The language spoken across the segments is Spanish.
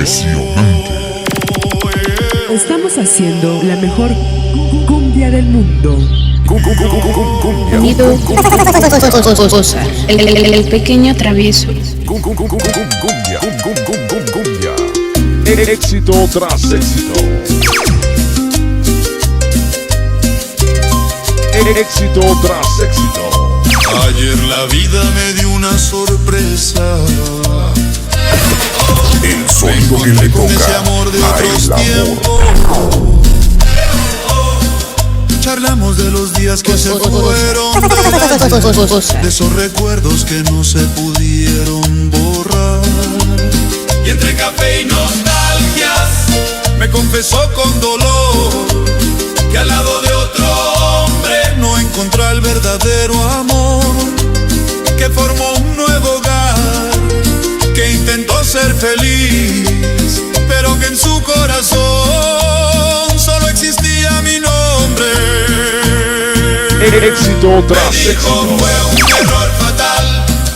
Impresionante. Estamos haciendo la mejor cumbia del mundo. Unido el pequeño travieso. Cumbia. Éxito tras éxito. Éxito tras éxito. Ayer la vida me dio una sorpresa. El sonido que le Con ese toca amor de a otros el amor. tiempos. Charlamos de los días que se fueron, de esos recuerdos que no se pudieron borrar. Y entre café y nostalgias me confesó con dolor que al lado de otro hombre no encontró el verdadero amor, que formó un nuevo hogar, que intentó ser feliz, pero que en su corazón solo existía mi nombre. Éxito tras Me dijo, éxito. fue un error fatal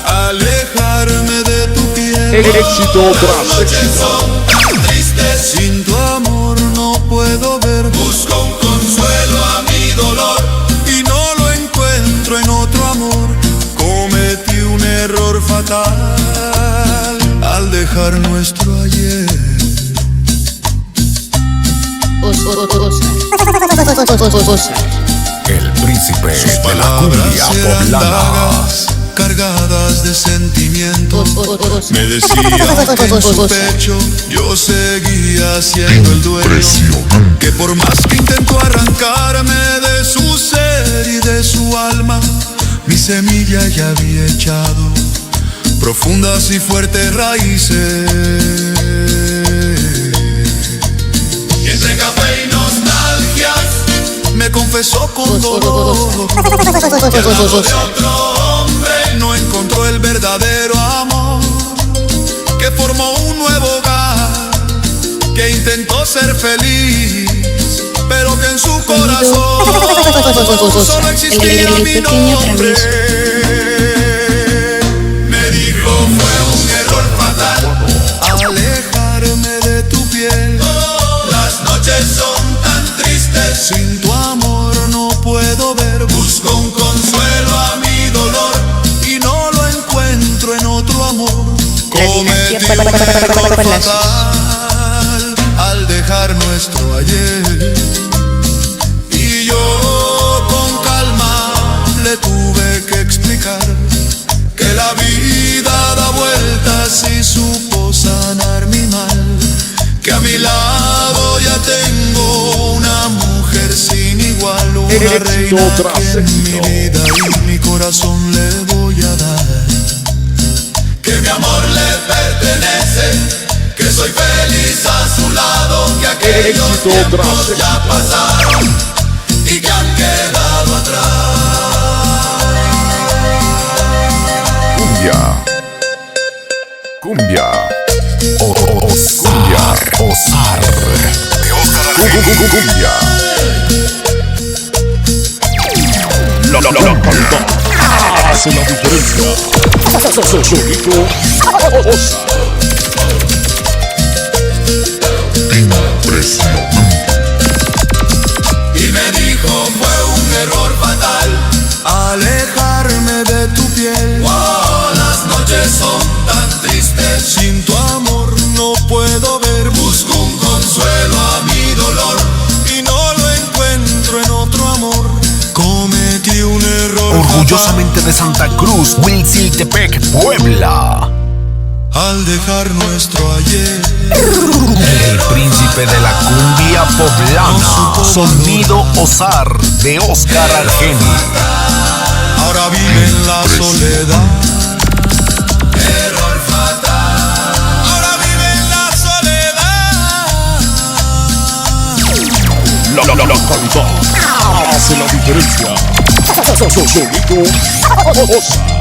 alejarme de tu piel. Éxito Las tras noches éxito. son tan tristes, sin tu amor no puedo ver. Busco un consuelo a mi dolor y no lo encuentro en otro amor. Cometí un error fatal al dejar nuestro ayer. El príncipe Sus de la palabras cumbia eran poblana. dagas cargadas de sentimientos. Me decía que en su pecho yo seguía siendo el dueño, Impresionante. que por más que intentó arrancarme de su ser y de su alma, mi semilla ya había echado profundas y fuertes raíces. Y entre café y nostalgias me confesó con dolor que al lado de otro hombre no encontró el verdadero amor, que formó un nuevo hogar, que intentó ser feliz, pero que en su corazón solo existía el mi pequeño nombre. travieso. Me dijo, fue un error fatal alejarme de tu piel. Las noches son tan tristes, sin tu amor no puedo ver. Busco un consuelo a mi dolor y no lo encuentro en otro amor. Cometí un error fatal al dejar nuestro ayer, y yo con calma le tuve que explicar que la vida da vueltas y supo sanar mi mal, que a mi lado ya tengo una mujer sin igual, una Éxito reina tras que en mi éxito. vida y mi corazón le voy a dar, que mi amor le pertenece, que soy feliz a su lado, que aquellos Éxito tiempos tras ya éxito. pasaron y que han quedado atrás. Cumbia. Osar. De Oscar Cumbia. La calidad hace la diferencia. Solito Osar. Impresionante. Y me dijo, fue un error fatal alejarme de tu piel. Oh, las noches son tan tristes, sin tu amor no puedo ver. Busco un consuelo a mi dolor y no lo encuentro en otro amor. Cometí un error Orgullosamente de Santa Cruz, Huilciltepec, Puebla. al dejar nuestro ayer. El príncipe de la cumbia poblana. Sonido Osar de Oscar Argeni. Ahora vive en la soledad. Error fatal. Ahora vive en la soledad. La calidad hace la diferencia. Solito Osar.